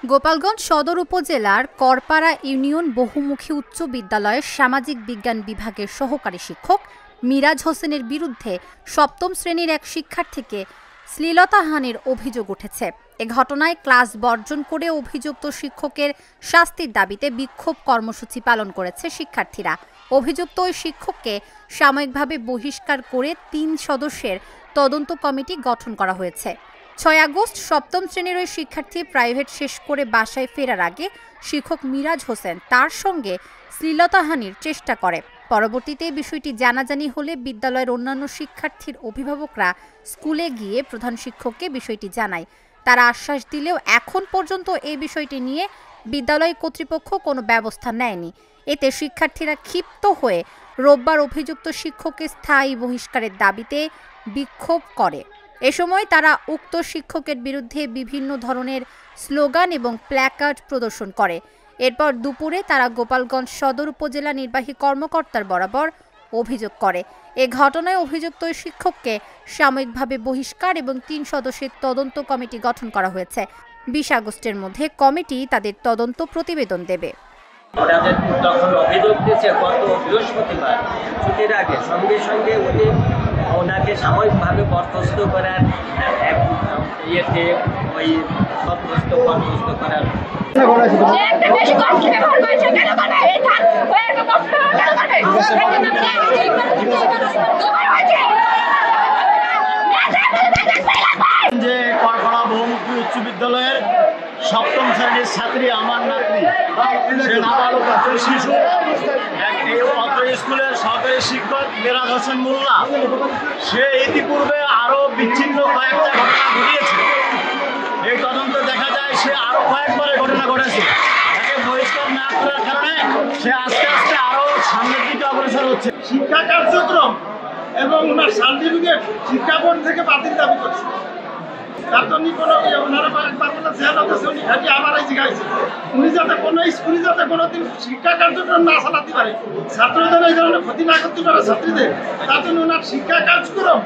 গোপালগঞ্জ সদর উপজেলার করপাড়া ইউনিয়ন বহুমুখী উচ্চ বিদ্যালয়ের সামাজিক বিজ্ঞান বিভাগের সহকারী শিক্ষক মিরাজ হোসেনের বিরুদ্ধে সপ্তম শ্রেণীর এক শিক্ষার্থীকে শ্লীলতাহানির অভিযোগ উঠেছে। এ ঘটনায় ক্লাস বর্জন করে অভিযুক্ত শিক্ষকের শাস্তির দাবিতে বিক্ষোভ কর্মসূচি পালন করেছে শিক্ষার্থীরা। অভিযুক্ত ওই শিক্ষককে সাময়িকভাবে বহিষ্কার করে ৩ সদস্যের তদন্ত কমিটি গঠন করা হয়েছে। ৬ আগস্ট সপ্তম শ্রেণীর ওই শিক্ষার্থী প্রাইভেট শেষ করে বাসায় ফেরার আগে শিক্ষক মিরাজ হোসেন তার সঙ্গে শ্লীলতাহানির চেষ্টা করে। পরবর্তীতে বিষয়টি জানাজানি হলে বিদ্যালয়ের অন্যান্য শিক্ষার্থীর অভিভাবকরা স্কুলে গিয়ে প্রধান শিক্ষককে বিষয়টি জানায়। তারা আশ্বাস দিলেও এখন পর্যন্ত এই বিষয়টি নিয়ে বিদ্যালয় কর্তৃপক্ষ কোনো ব্যবস্থা নেয়নি। এতে শিক্ষার্থীরা ক্ষিপ্ত হয়ে রোববার অভিযুক্ত শিক্ষককে স্থায়ী বহিষ্কারের দাবিতে বিক্ষোভ করে। এ সময় তারা উক্ত শিক্ষকের বিরুদ্ধে বিভিন্ন ধরনের স্লোগান এবং প্ল্যাকার্ড প্রদর্শন করে। এরপর দুপুরে তারা গোপালগঞ্জ সদর উপজেলা নির্বাহী কর্মকর্তার বরাবর অভিযোগ করে। এ ঘটনায় অভিযুক্ত শিক্ষককে সাময়িকভাবে বহিষ্কার এবং ৩ সদস্যের তদন্ত কমিটি গঠন করা হয়েছে। ২০ আগস্টের মধ্যে কমিটি তাদের তদন্ত প্রতিবেদন দেবে। তখন অভিযোগ দিয়েছে গত বৃহস্পতিবার ছুটির আগে সঙ্গে সঙ্গে ওনাকে সাময়িকভাবে বরখাস্ত করার ইয়েতে ওই বরখাস্ত করার যে করপাড়া বহুমুখী উচ্চ বিদ্যালয়ের সপ্তম শ্রেণীর ছাত্রী আমার নাতনি, সে নাবালক শিশু, স্কুলের সহকারী শিক্ষক মিরাজ হোসেন মোল্লা, সে ইতিপূর্বে আরও বিচ্ছিন্ন কয়েকটা ঘটনা ঘটিয়েছে। এই তদন্ত দেখা যায় সে আরও কয়েকবার ঘটনা ঘটেছে। তাকে বহিষ্কার না করার কারণে সে আস্তে আস্তে আরও সামনের দিকে অগ্রসর হচ্ছে। শিক্ষা কার্যক্রম এবং ওনার সার্টিফিকেট শিক্ষা বোর্ড থেকে বাতিল দাবি করছে। তার জন্য কোনো ওনারা পারবেন না, উনি খালি আমারই জিজ্ঞাসা উনি যাতে কোনো স্কুলে যাতে কোনোদিন শিক্ষা কার্যক্রম না চালাতে পারে, ছাত্রদের এই ধরনের ক্ষতি না করতে পারে ছাত্রীদের, তার জন্য ওনার শিক্ষা কার্যক্রম